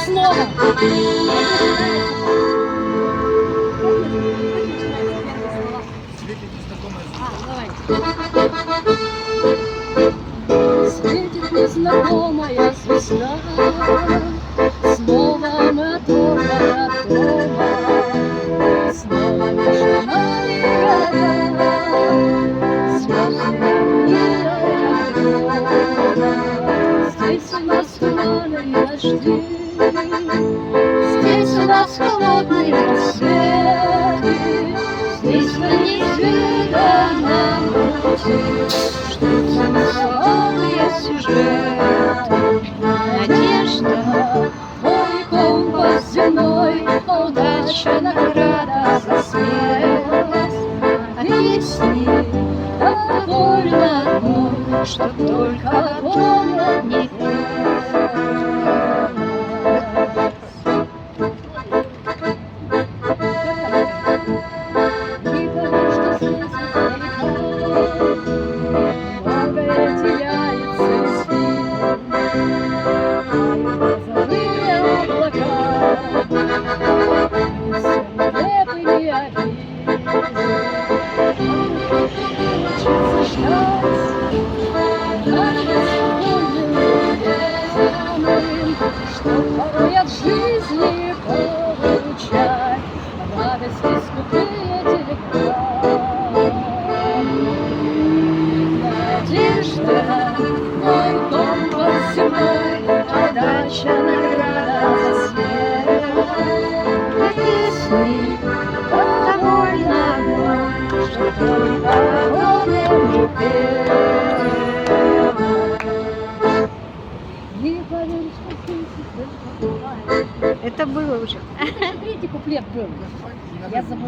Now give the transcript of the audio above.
снова. Светит незнакомая звезда, снова мы оторваны от дома, снова между нами города, звездные огни. Здесь у нас туманные дожди, здесь у нас холодные рассветы, здесь на неизведанном пути ждут замысловатые сюжеты. Надежда, твой компас земной, удача, награда за смелость. А песни довольно одной, чтоб только помнят не что порой от жизни получать радости скупые телеграммы. Надежда, мой компас земной, подача, награда за смерть. Песни довольно одной, что только помним не пела. Не поверишь, что Это было уже. третий куплет был. Я забыла.